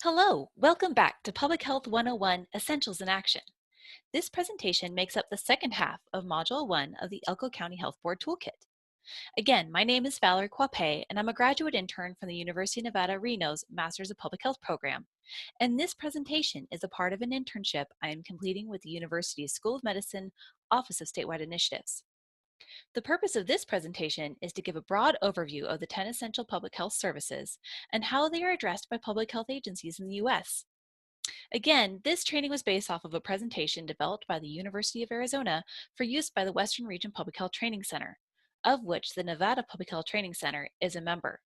Hello, welcome back to Public Health 101 Essentials in Action. This presentation makes up the second half of Module 1 of the Elko County Health Board Toolkit. Again, my name is Valerie Quape, and I'm a graduate intern from the University of Nevada, Reno's Masters of Public Health program. And this presentation is a part of an internship I am completing with the University's School of Medicine Office of Statewide Initiatives. The purpose of this presentation is to give a broad overview of the 10 essential public health services and how they are addressed by public health agencies in the U.S. Again, this training was based off of a presentation developed by the University of Arizona for use by the Western Region Public Health Training Center, of which the Nevada Public Health Training Center is a member.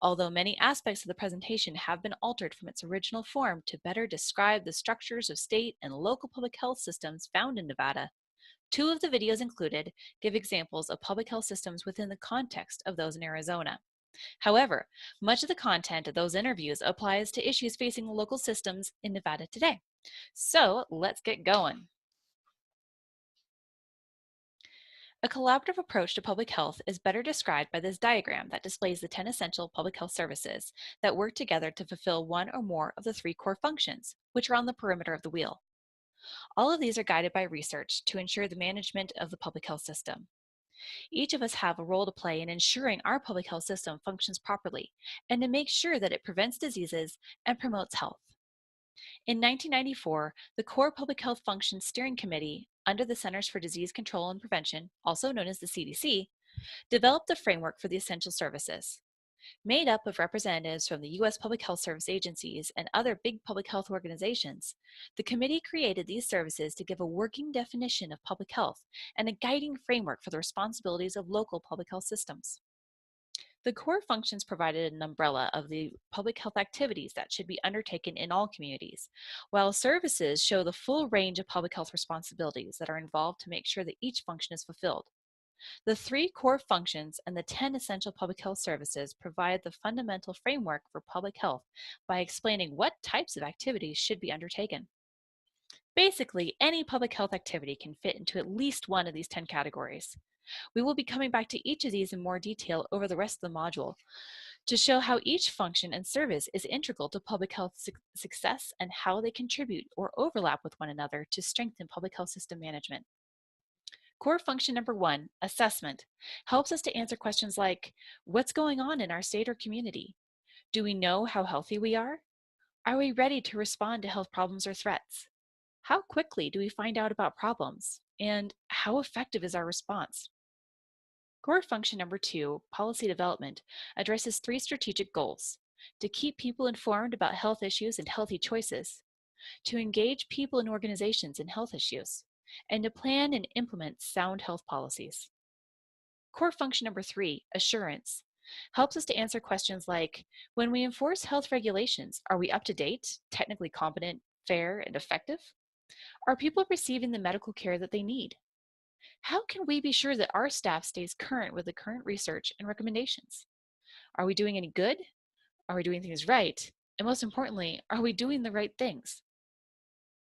Although many aspects of the presentation have been altered from its original form to better describe the structures of state and local public health systems found in Nevada, two of the videos included give examples of public health systems within the context of those in Arizona. However, much of the content of those interviews applies to issues facing local systems in Nevada today. So let's get going. A collaborative approach to public health is better described by this diagram that displays the 10 essential public health services that work together to fulfill one or more of the 3 core functions, which are on the perimeter of the wheel. All of these are guided by research to ensure the management of the public health system. Each of us have a role to play in ensuring our public health system functions properly and to make sure that it prevents diseases and promotes health. In 1994, the Core Public Health Functions Steering Committee, under the Centers for Disease Control and Prevention, also known as the CDC, developed the framework for the essential services. Made up of representatives from the U.S. Public Health Service agencies and other big public health organizations, the committee created these services to give a working definition of public health and a guiding framework for the responsibilities of local public health systems. The core functions provided an umbrella of the public health activities that should be undertaken in all communities, while services show the full range of public health responsibilities that are involved to make sure that each function is fulfilled. The 3 core functions and the 10 essential public health services provide the fundamental framework for public health by explaining what types of activities should be undertaken. Basically, any public health activity can fit into at least one of these 10 categories. We will be coming back to each of these in more detail over the rest of the module to show how each function and service is integral to public health success and how they contribute or overlap with one another to strengthen public health system management. Core function number 1, assessment, helps us to answer questions like, what's going on in our state or community? Do we know how healthy we are? Are we ready to respond to health problems or threats? How quickly do we find out about problems? And how effective is our response? Core function number 2, policy development, addresses 3 strategic goals: to keep people informed about health issues and healthy choices, to engage people and organizations in health issues, and to plan and implement sound health policies. Core function number 3, assurance, helps us to answer questions like, when we enforce health regulations, are we up to date, technically competent, fair, and effective? Are people receiving the medical care that they need? How can we be sure that our staff stays current with the current research and recommendations? Are we doing any good? Are we doing things right? And most importantly, are we doing the right things?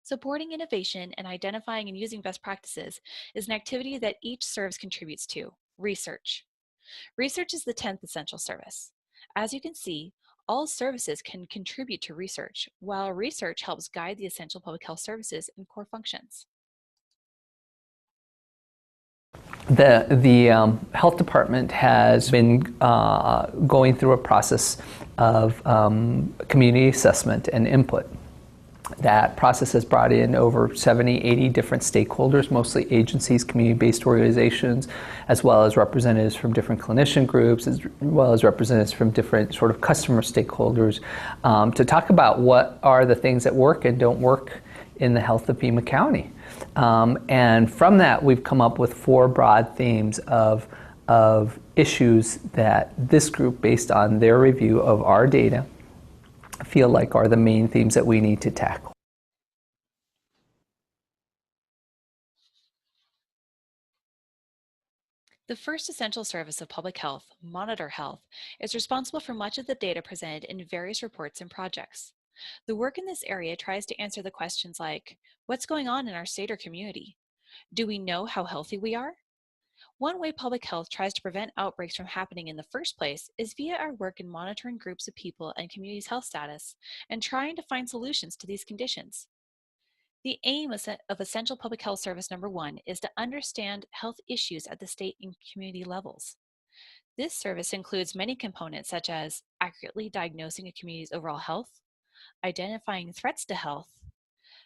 Supporting innovation and identifying and using best practices is an activity that each service contributes to: research. Research is the 10th essential service. As you can see, all services can contribute to research, while research helps guide the essential public health services and core functions. The health department has been going through a process of community assessment and input. That process has brought in over 70, 80 different stakeholders, mostly agencies, community-based organizations, as well as representatives from different clinician groups, as well as representatives from different sort of customer stakeholders, to talk about what are the things that work and don't work in the health of Pima County. And from that, we've come up with 4 broad themes of issues that this group, based on their review of our data, feel like are the main themes that we need to tackle. The first essential service of public health, Monitor Health, is responsible for much of the data presented in various reports and projects. The work in this area tries to answer the questions like, what's going on in our state or community? Do we know how healthy we are? One way public health tries to prevent outbreaks from happening in the first place is via our work in monitoring groups of people and communities' health status and trying to find solutions to these conditions. The aim of Essential Public Health Service number 1 is to understand health issues at the state and community levels. This service includes many components such as accurately diagnosing a community's overall health, identifying threats to health,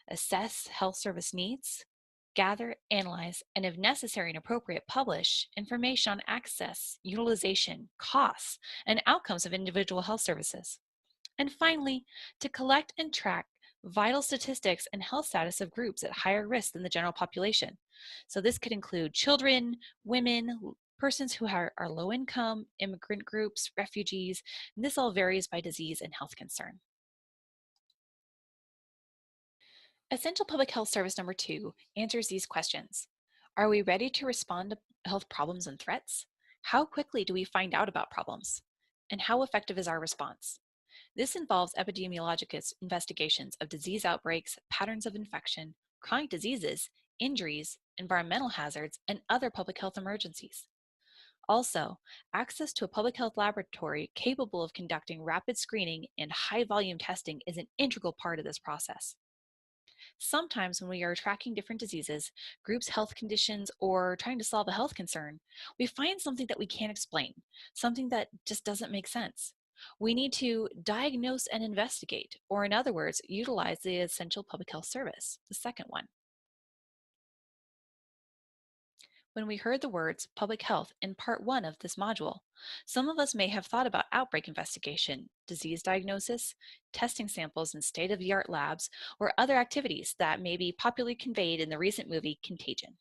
assess health service needs, gather, analyze, and if necessary and appropriate, publish information on access, utilization, costs, and outcomes of individual health services. And finally, to collect and track vital statistics and health status of groups at higher risk than the general population. So this could include children, women, persons who are low income, immigrant groups, refugees, and this all varies by disease and health concern. Essential Public Health Service number 2 answers these questions. Are we ready to respond to health problems and threats? How quickly do we find out about problems? And how effective is our response? This involves epidemiologic investigations of disease outbreaks, patterns of infection, chronic diseases, injuries, environmental hazards, and other public health emergencies. Also, access to a public health laboratory capable of conducting rapid screening and high volume testing is an integral part of this process. Sometimes when we are tracking different diseases, groups' health conditions, or trying to solve a health concern, we find something that we can't explain, something that just doesn't make sense. We need to diagnose and investigate, or in other words, utilize the essential public health service, the second one. When we heard the words public health in part 1 of this module, some of us may have thought about outbreak investigation, disease diagnosis, testing samples in state-of-the-art labs, or other activities that may be popularly conveyed in the recent movie Contagion.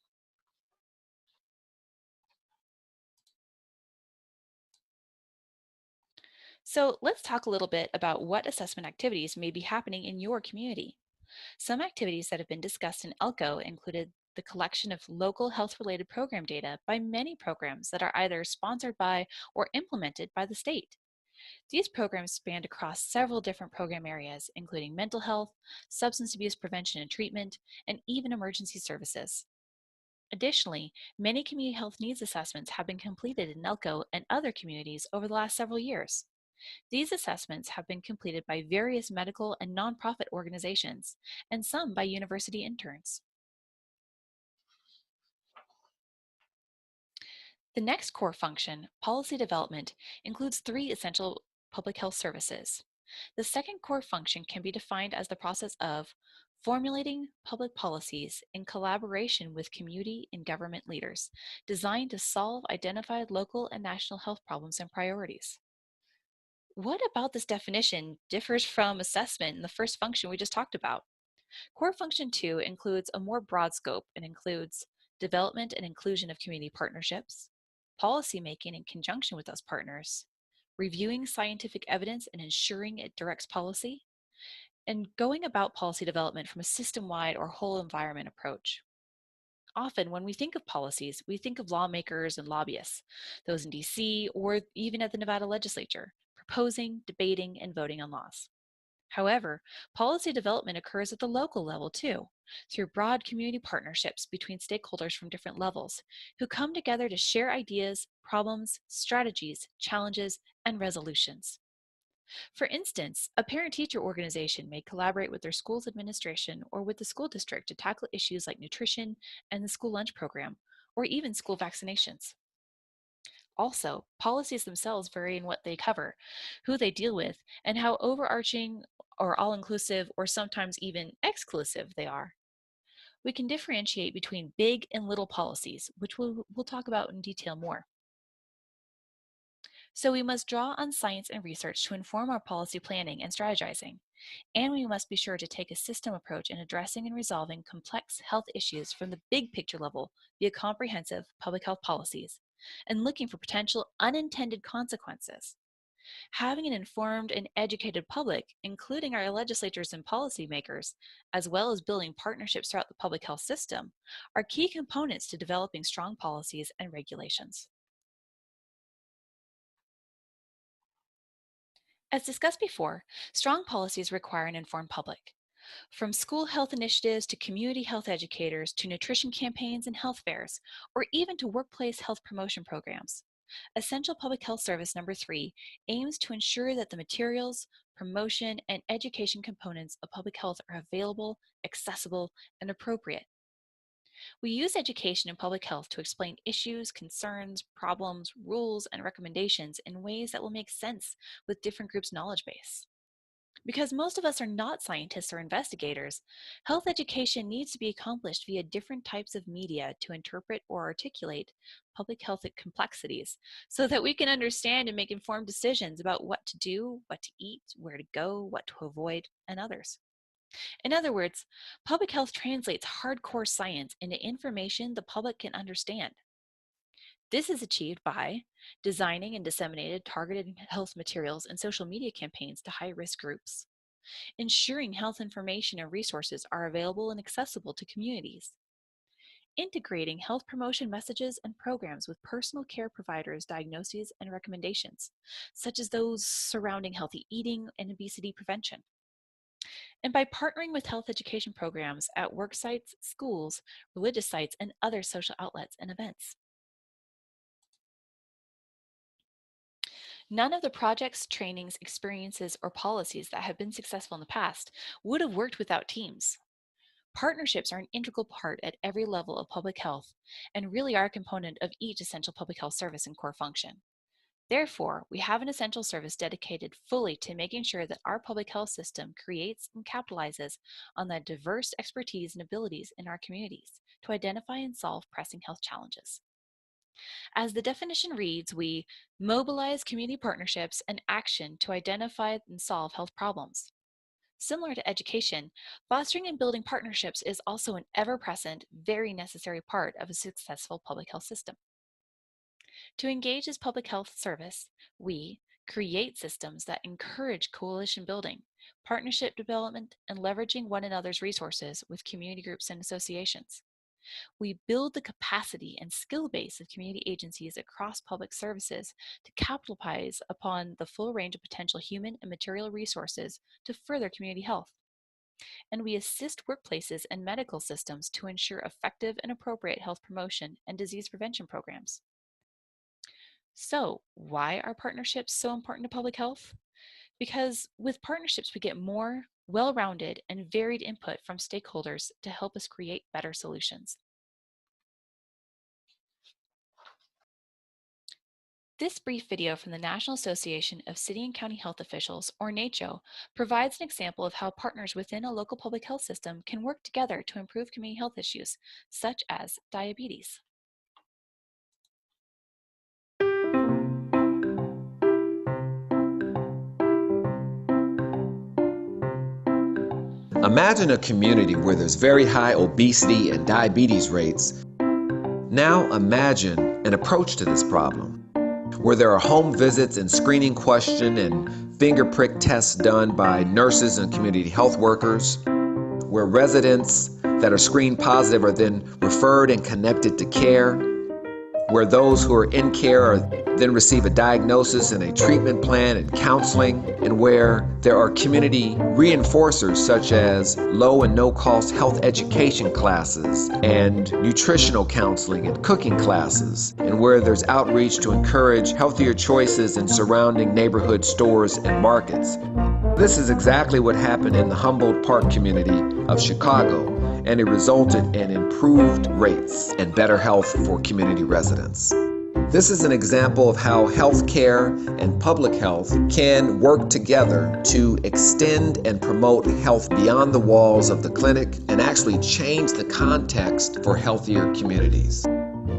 So let's talk a little bit about what assessment activities may be happening in your community. Some activities that have been discussed in Elko included the collection of local health-related program data by many programs that are either sponsored by or implemented by the state. These programs spanned across several different program areas, including mental health, substance abuse prevention and treatment, and even emergency services. Additionally, many community health needs assessments have been completed in Elko and other communities over the last several years. These assessments have been completed by various medical and nonprofit organizations, and some by university interns. The next core function, policy development, includes 3 essential public health services. The second core function can be defined as the process of formulating public policies in collaboration with community and government leaders, designed to solve identified local and national health problems and priorities. What about this definition differs from assessment in the first function we just talked about? Core Function 2 includes a more broad scope and includes development and inclusion of community partnerships, policymaking in conjunction with those partners, reviewing scientific evidence and ensuring it directs policy, and going about policy development from a system-wide or whole environment approach. Often, when we think of policies, we think of lawmakers and lobbyists, those in DC or even at the Nevada legislature, proposing, debating, and voting on laws. However, policy development occurs at the local level too, through broad community partnerships between stakeholders from different levels who come together to share ideas, problems, strategies, challenges, and resolutions. For instance, a parent-teacher organization may collaborate with their school's administration or with the school district to tackle issues like nutrition and the school lunch program, or even school vaccinations. Also, policies themselves vary in what they cover, who they deal with, and how overarching or all-inclusive or sometimes even exclusive they are. We can differentiate between big and little policies, which we'll talk about in detail more. So we must draw on science and research to inform our policy planning and strategizing. And we must be sure to take a system approach in addressing and resolving complex health issues from the big picture level via comprehensive public health policies and looking for potential unintended consequences. Having an informed and educated public, including our legislators and policymakers, as well as building partnerships throughout the public health system, are key components to developing strong policies and regulations. As discussed before, strong policies require an informed public. From school health initiatives to community health educators to nutrition campaigns and health fairs, or even to workplace health promotion programs. Essential Public Health Service number 3 aims to ensure that the materials, promotion, and education components of public health are available, accessible, and appropriate. We use education in public health to explain issues, concerns, problems, rules, and recommendations in ways that will make sense with different groups' knowledge base. Because most of us are not scientists or investigators, health education needs to be accomplished via different types of media to interpret or articulate public health complexities so that we can understand and make informed decisions about what to do, what to eat, where to go, what to avoid, and others. In other words, public health translates hardcore science into information the public can understand. This is achieved by designing and disseminating targeted health materials and social media campaigns to high-risk groups, ensuring health information and resources are available and accessible to communities, integrating health promotion messages and programs with personal care providers' diagnoses and recommendations, such as those surrounding healthy eating and obesity prevention, and by partnering with health education programs at work sites, schools, religious sites, and other social outlets and events. None of the projects, trainings, experiences, or policies that have been successful in the past would have worked without teams. Partnerships are an integral part at every level of public health and really are a component of each essential public health service and core function. Therefore, we have an essential service dedicated fully to making sure that our public health system creates and capitalizes on the diverse expertise and abilities in our communities to identify and solve pressing health challenges. As the definition reads, we mobilize community partnerships and action to identify and solve health problems. Similar to education, fostering and building partnerships is also an ever-present, very necessary part of a successful public health system. To engage as public health service, we create systems that encourage coalition building, partnership development, and leveraging one another's resources with community groups and associations. We build the capacity and skill base of community agencies across public services to capitalize upon the full range of potential human and material resources to further community health. And we assist workplaces and medical systems to ensure effective and appropriate health promotion and disease prevention programs. So, why are partnerships so important to public health? Because with partnerships, we get more well-rounded and varied input from stakeholders to help us create better solutions. This brief video from the National Association of City and County Health Officials, or NACCHO, provides an example of how partners within a local public health system can work together to improve community health issues, such as diabetes. Imagine a community where there's very high obesity and diabetes rates. Now imagine an approach to this problem, where there are home visits and screening question and finger prick tests done by nurses and community health workers, where residents that are screened positive are then referred and connected to care, where those who are in care then receive a diagnosis and a treatment plan and counseling, and where there are community reinforcers such as low and no cost health education classes and nutritional counseling and cooking classes, and where there's outreach to encourage healthier choices in surrounding neighborhood stores and markets. This is exactly what happened in the Humboldt Park community of Chicago, and it resulted in improved rates and better health for community residents. This is an example of how healthcare and public health can work together to extend and promote health beyond the walls of the clinic and actually change the context for healthier communities.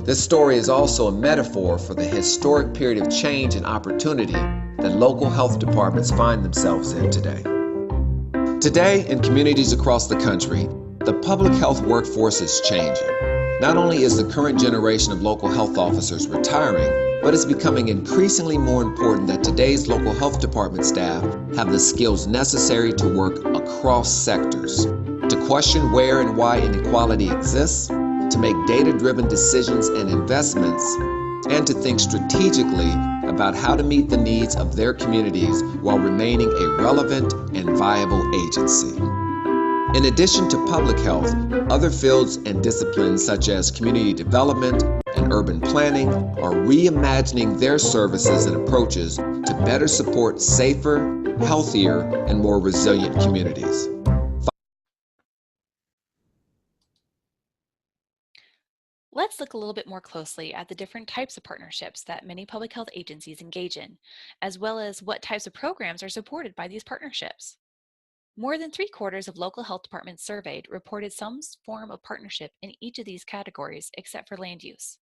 This story is also a metaphor for the historic period of change and opportunity that local health departments find themselves in today. Today, in communities across the country, the public health workforce is changing. Not only is the current generation of local health officers retiring, but it's becoming increasingly more important that today's local health department staff have the skills necessary to work across sectors, to question where and why inequality exists, to make data-driven decisions and investments, and to think strategically about how to meet the needs of their communities while remaining a relevant and viable agency. In addition to public health, other fields and disciplines such as community development and urban planning are reimagining their services and approaches to better support safer, healthier, and more resilient communities. Let's look a little bit more closely at the different types of partnerships that many public health agencies engage in, as well as what types of programs are supported by these partnerships. More than 3/4 of local health departments surveyed reported some form of partnership in each of these categories except for land use.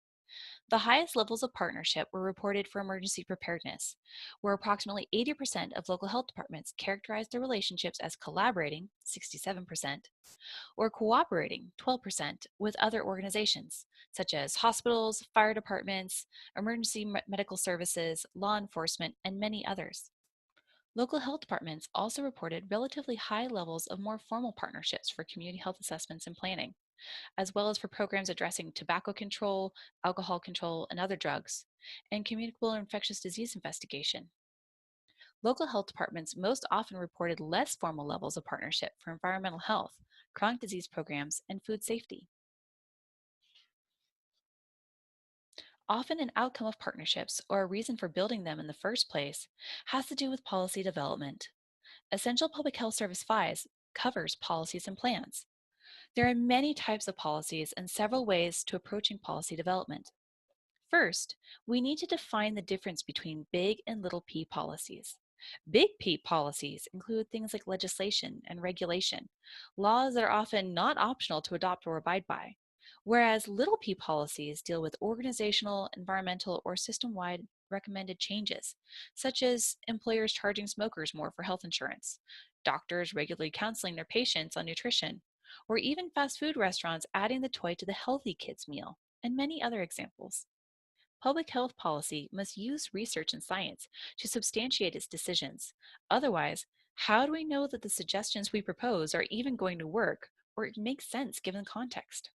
The highest levels of partnership were reported for emergency preparedness, where approximately 80% of local health departments characterized their relationships as collaborating, 67%, or cooperating, 12%, with other organizations, such as hospitals, fire departments, emergency medical services, law enforcement, and many others. Local health departments also reported relatively high levels of more formal partnerships for community health assessments and planning, as well as for programs addressing tobacco control, alcohol control, and other drugs, and communicable infectious disease investigation. Local health departments most often reported less formal levels of partnership for environmental health, chronic disease programs, and food safety. Often an outcome of partnerships, or a reason for building them in the first place, has to do with policy development. Essential Public Health Service 5 covers policies and plans. There are many types of policies and several ways to approaching policy development. First, we need to define the difference between big and little p policies. Big P policies include things like legislation and regulation, laws that are often not optional to adopt or abide by, whereas little p policies deal with organizational, environmental, or system-wide recommended changes, such as employers charging smokers more for health insurance, doctors regularly counseling their patients on nutrition, or even fast food restaurants adding the toy to the healthy kids meal, and many other examples. Public health policy must use research and science to substantiate its decisions. Otherwise, how do we know that the suggestions we propose are even going to work or make sense given the context?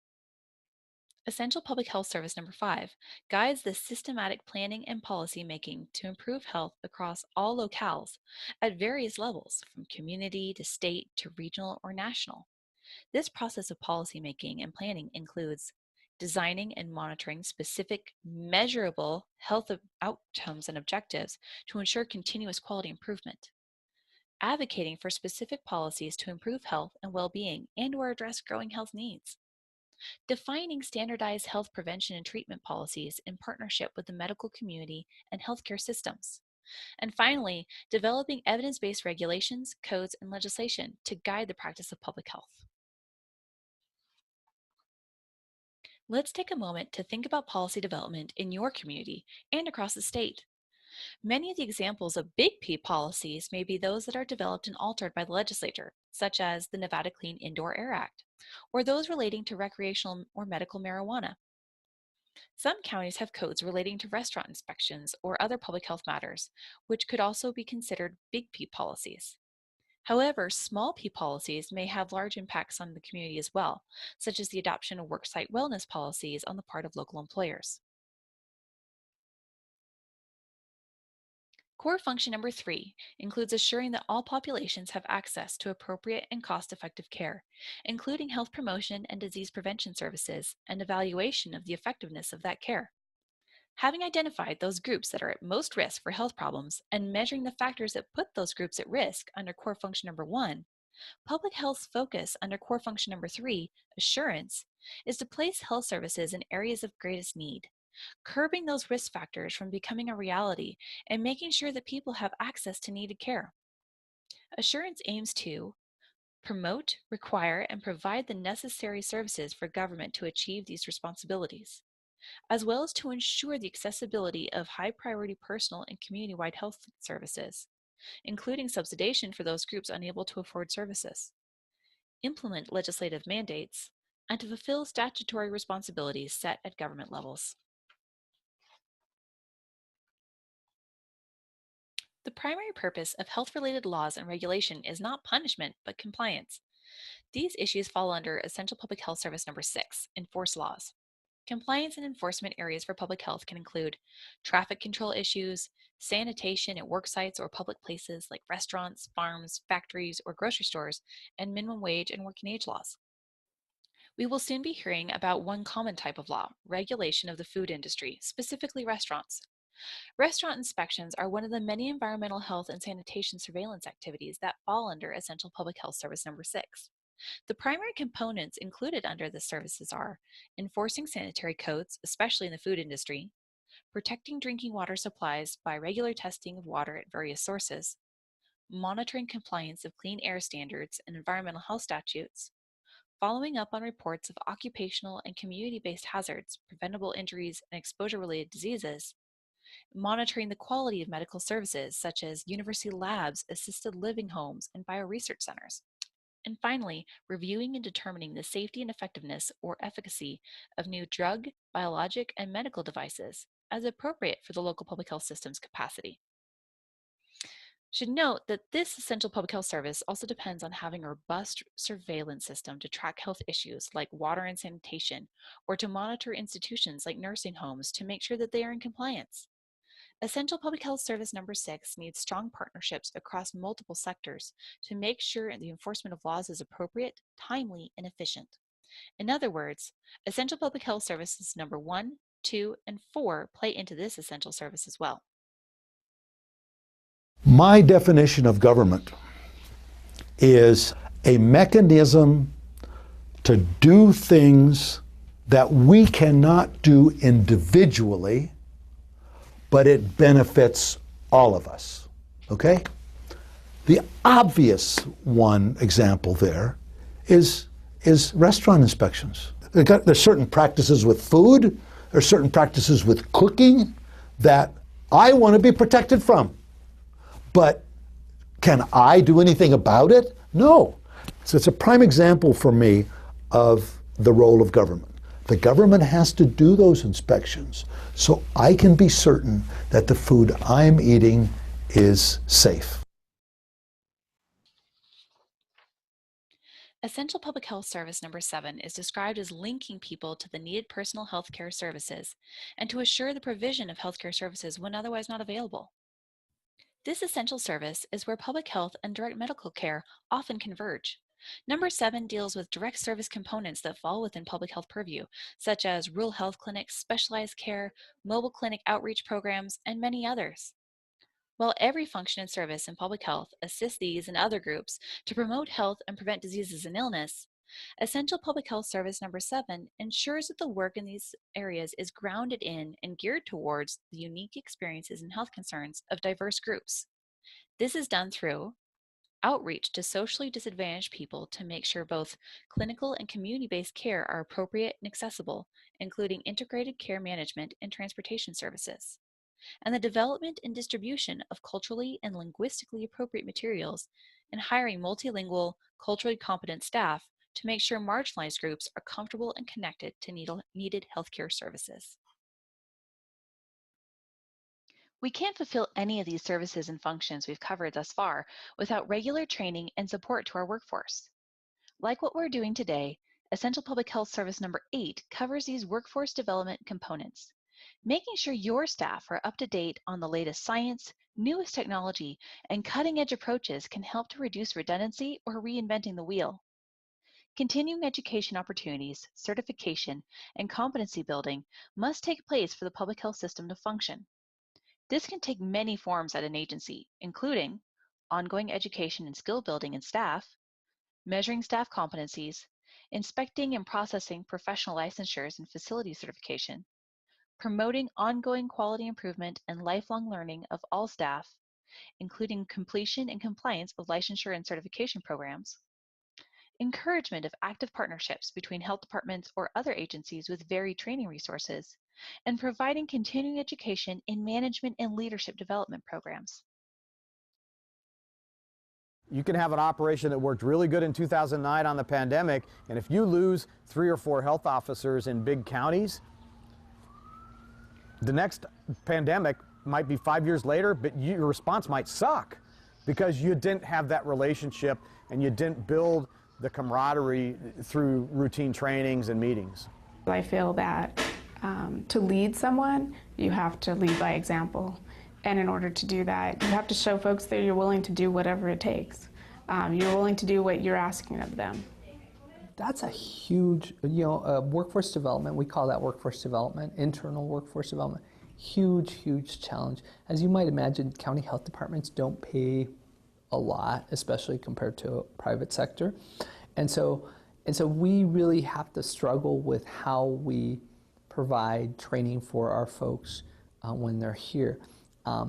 Essential Public Health Service number 5 guides the systematic planning and policy making to improve health across all locales at various levels, from community to state to regional or national. This process of policymaking and planning includes designing and monitoring specific, measurable health outcomes and objectives to ensure continuous quality improvement, advocating for specific policies to improve health and well-being and/or address growing health needs, defining standardized health prevention and treatment policies in partnership with the medical community and healthcare systems, and finally, developing evidence-based regulations, codes, and legislation to guide the practice of public health. Let's take a moment to think about policy development in your community and across the state. Many of the examples of big P policies may be those that are developed and altered by the legislature, such as the Nevada Clean Indoor Air Act, or those relating to recreational or medical marijuana. Some counties have codes relating to restaurant inspections or other public health matters, which could also be considered big P policies. However, small p policies may have large impacts on the community as well, such as the adoption of worksite wellness policies on the part of local employers. Core function number 3 includes assuring that all populations have access to appropriate and cost-effective care, including health promotion and disease prevention services and evaluation of the effectiveness of that care. Having identified those groups that are at most risk for health problems and measuring the factors that put those groups at risk under core function number 1, public health's focus under core function number 3, assurance, is to place health services in areas of greatest need, curbing those risk factors from becoming a reality and making sure that people have access to needed care. Assurance aims to promote, require, and provide the necessary services for government to achieve these responsibilities, as well as to ensure the accessibility of high-priority personal and community-wide health services, including subsidization for those groups unable to afford services, implement legislative mandates, and to fulfill statutory responsibilities set at government levels. The primary purpose of health-related laws and regulation is not punishment, but compliance. These issues fall under Essential Public Health Service number 6, Enforce Laws. Compliance and enforcement areas for public health can include traffic control issues, sanitation at work sites or public places like restaurants, farms, factories, or grocery stores, and minimum wage and working age laws. We will soon be hearing about one common type of law, regulation of the food industry, specifically restaurants. Restaurant inspections are one of the many environmental health and sanitation surveillance activities that fall under Essential Public Health Service Number 6. The primary components included under the services are enforcing sanitary codes, especially in the food industry, protecting drinking water supplies by regular testing of water at various sources, monitoring compliance of clean air standards and environmental health statutes, following up on reports of occupational and community-based hazards, preventable injuries, and exposure-related diseases, monitoring the quality of medical services such as university labs, assisted living homes, and bioresearch centers. And finally, reviewing and determining the safety and effectiveness or efficacy of new drug, biologic, and medical devices as appropriate for the local public health system's capacity. Should note that this essential public health service also depends on having a robust surveillance system to track health issues like water and sanitation, or to monitor institutions like nursing homes to make sure that they are in compliance. Essential Public Health Service Number 6 needs strong partnerships across multiple sectors to make sure the enforcement of laws is appropriate, timely, and efficient. In other words, Essential Public Health Services Number 1, 2, and 4 play into this essential service as well. My definition of government is a mechanism to do things that we cannot do individually, but it benefits all of us, okay? The obvious one example there is restaurant inspections. There's certain practices with food, there's certain practices with cooking that I want to be protected from. But can I do anything about it? No. So it's a prime example for me of the role of government. The government has to do those inspections so I can be certain that the food I'm eating is safe. Essential Public Health Service Number 7 is described as linking people to the needed personal health care services and to assure the provision of healthcare services when otherwise not available. This essential service is where public health and direct medical care often converge. Number 7 deals with direct service components that fall within public health purview, such as rural health clinics, specialized care, mobile clinic outreach programs, and many others. While every function and service in public health assists these and other groups to promote health and prevent diseases and illness, Essential Public Health Service Number 7 ensures that the work in these areas is grounded in and geared towards the unique experiences and health concerns of diverse groups. This is done through outreach to socially disadvantaged people to make sure both clinical and community-based care are appropriate and accessible, including integrated care management and transportation services, and the development and distribution of culturally and linguistically appropriate materials, and hiring multilingual, culturally competent staff to make sure marginalized groups are comfortable and connected to needed healthcare services. We can't fulfill any of these services and functions we've covered thus far without regular training and support to our workforce. Like what we're doing today, Essential Public Health Service Number 8 covers these workforce development components, making sure your staff are up to date on the latest science, newest technology, and cutting-edge approaches can help to reduce redundancy or reinventing the wheel. Continuing education opportunities, certification, and competency building must take place for the public health system to function. This can take many forms at an agency, including ongoing education and skill building in staff, measuring staff competencies, inspecting and processing professional licensures and facility certification, promoting ongoing quality improvement and lifelong learning of all staff, including completion and compliance of licensure and certification programs, encouragement of active partnerships between health departments or other agencies with varied training resources, and providing continuing education in management and leadership development programs. You can have an operation that worked really good in 2009 on the pandemic, and if you lose 3 or 4 health officers in big counties, the next pandemic might be 5 years later, but your response might suck because you didn't have that relationship and you didn't build the camaraderie through routine trainings and meetings. I feel that To lead someone, you have to lead by example. And in order to do that, you have to show folks that you're willing to do whatever it takes. You're willing to do what you're asking of them. That's a huge, workforce development, we call that workforce development, internal workforce development, huge challenge. As you might imagine, county health departments don't pay a lot, especially compared to private sector. And so we really have to struggle with how we provide training for our folks when they're here.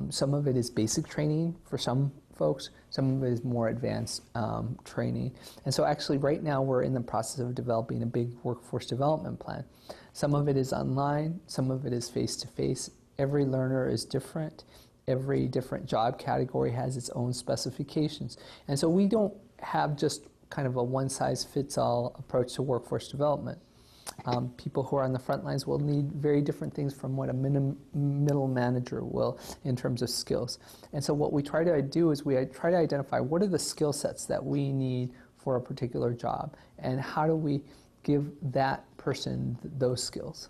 Some of it is basic training for some folks, some of it is more advanced training. And so actually right now we're in the process of developing a big workforce development plan. Some of it is online, some of it is face-to-face. Every learner is different. Every different job category has its own specifications. And so we don't have just kind of a one-size-fits-all approach to workforce development. People who are on the front lines will need very different things from what a middle manager will in terms of skills. And so what we try to do is we try to identify what are the skill sets that we need for a particular job, and how do we give that person those skills.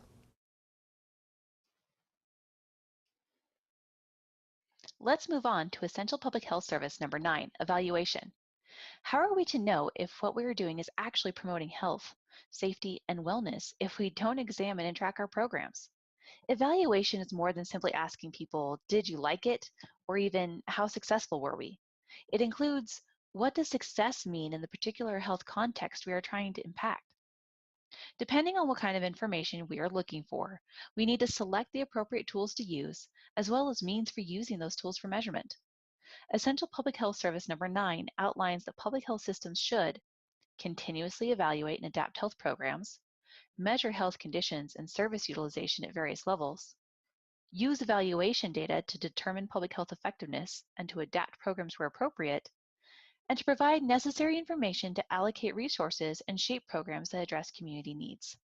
Let's move on to Essential Public Health Service number 9, evaluation. How are we to know if what we are doing is actually promoting health, safety, and wellness if we don't examine and track our programs? Evaluation is more than simply asking people, did you like it? Or even, how successful were we? It includes, what does success mean in the particular health context we are trying to impact? Depending on what kind of information we are looking for, we need to select the appropriate tools to use, as well as means for using those tools for measurement. Essential Public Health Service number 9 outlines that public health systems should continuously evaluate and adapt health programs, measure health conditions and service utilization at various levels, use evaluation data to determine public health effectiveness and to adapt programs where appropriate, and to provide necessary information to allocate resources and shape programs that address community needs.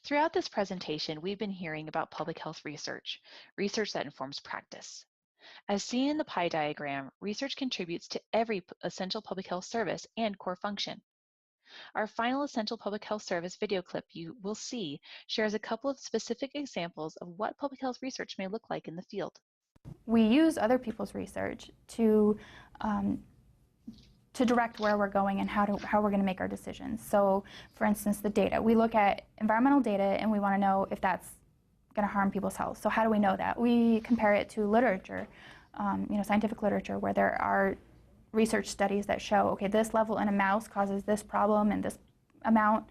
Throughout this presentation, we've been hearing about public health research that informs practice. As seen in the pie diagram, research contributes to every essential public health service and core function. Our final Essential Public Health Service video clip you will see shares a couple of specific examples of what public health research may look like in the field. We use other people's research to direct where we're going and how we're going to make our decisions. So, for instance, the data. We look at environmental data and we want to know if that's going to harm people's health. So how do we know that? We compare it to literature, scientific literature, where there are research studies that show, okay, this level in a mouse causes this problem, and this amount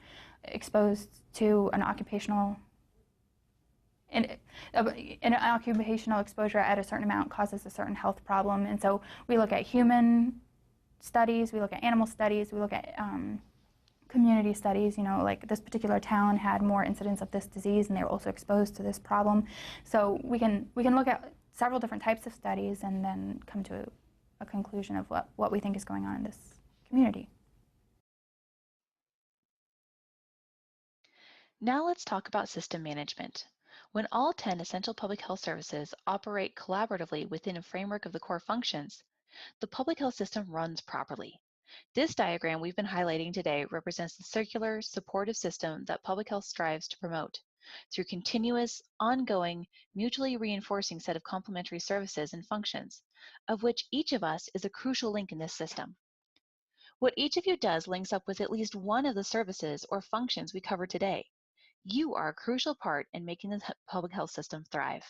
exposed to an occupational exposure at a certain amount causes a certain health problem. And so we look at human studies, we look at animal studies, we look at community studies, like this particular town had more incidents of this disease and they were also exposed to this problem. So we can look at several different types of studies and then come to a conclusion of what we think is going on in this community. Now let's talk about system management. When all 10 essential public health services operate collaboratively within a framework of the core functions, the public health system runs properly. This diagram we've been highlighting today represents the circular, supportive system that public health strives to promote through continuous, ongoing, mutually reinforcing set of complementary services and functions, of which each of us is a crucial link in this system. What each of you does links up with at least one of the services or functions we covered today. You are a crucial part in making the public health system thrive.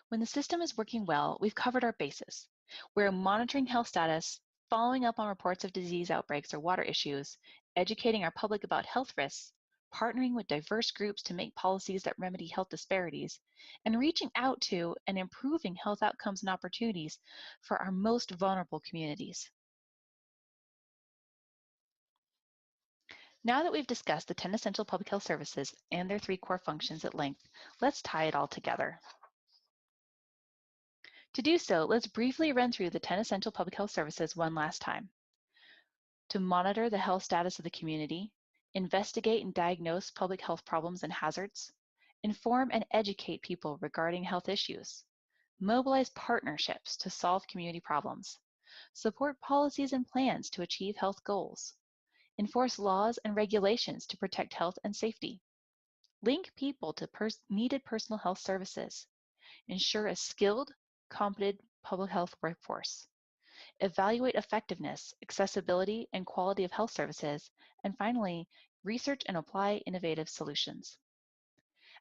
When the system is working well, we've covered our bases. We're monitoring health status, following up on reports of disease outbreaks or water issues, educating our public about health risks, partnering with diverse groups to make policies that remedy health disparities, and reaching out to and improving health outcomes and opportunities for our most vulnerable communities. Now that we've discussed the 10 essential public health services and their 3 core functions at length, let's tie it all together. To do so, let's briefly run through the 10 essential public health services one last time. To monitor the health status of the community, investigate and diagnose public health problems and hazards, inform and educate people regarding health issues, mobilize partnerships to solve community problems, support policies and plans to achieve health goals, enforce laws and regulations to protect health and safety, link people to needed personal health services, ensure a skilled, competent public health workforce, evaluate effectiveness, accessibility, and quality of health services, and finally, research and apply innovative solutions.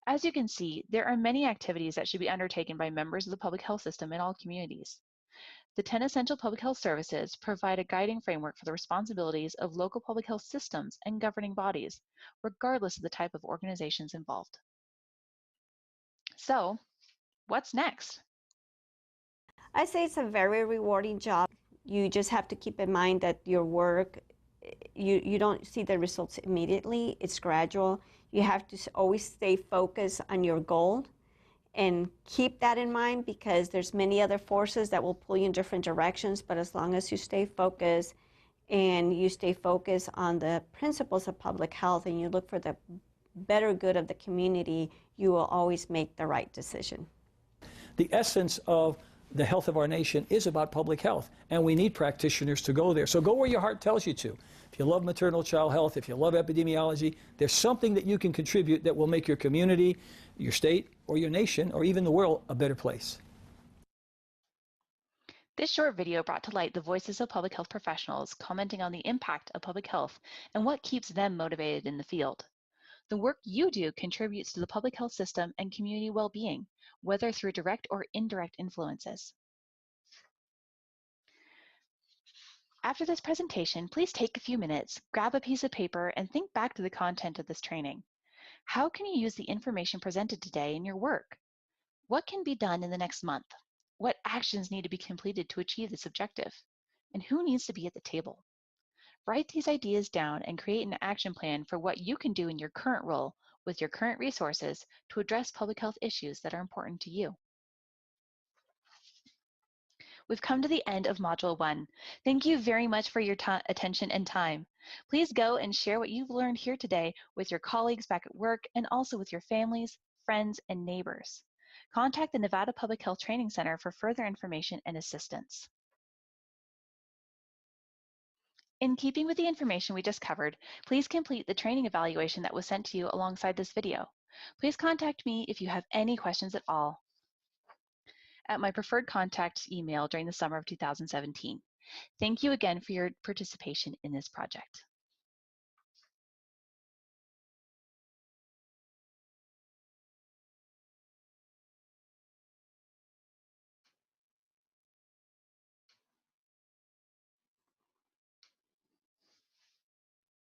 As you can see, there are many activities that should be undertaken by members of the public health system in all communities. The 10 essential public health services provide a guiding framework for the responsibilities of local public health systems and governing bodies, regardless of the type of organizations involved. So, what's next? I say it's a very rewarding job. You just have to keep in mind that your work, you don't see the results immediately. It's gradual. You have to always stay focused on your goal and keep that in mind, because there's many other forces that will pull you in different directions. But as long as you stay focused and you stay focused on the principles of public health and you look for the better good of the community, you will always make the right decision. The essence of the health of our nation is about public health, and we need practitioners to go there. So go where your heart tells you to. If you love maternal child health, if you love epidemiology, there's something that you can contribute that will make your community, your state, or your nation, or even the world a better place. This short video brought to light the voices of public health professionals commenting on the impact of public health and what keeps them motivated in the field. The work you do contributes to the public health system and community well-being, whether through direct or indirect influences. After this presentation, please take a few minutes, grab a piece of paper, and think back to the content of this training. How can you use the information presented today in your work? What can be done in the next month? What actions need to be completed to achieve this objective? And who needs to be at the table? Write these ideas down and create an action plan for what you can do in your current role with your current resources to address public health issues that are important to you. We've come to the end of Module 1. Thank you very much for your attention and time. Please go and share what you've learned here today with your colleagues back at work and also with your families, friends, and neighbors. Contact the Nevada Public Health Training Center for further information and assistance. In keeping with the information we just covered, please complete the training evaluation that was sent to you alongside this video. Please contact me if you have any questions at all at my preferred contact email during the summer of 2017. Thank you again for your participation in this project.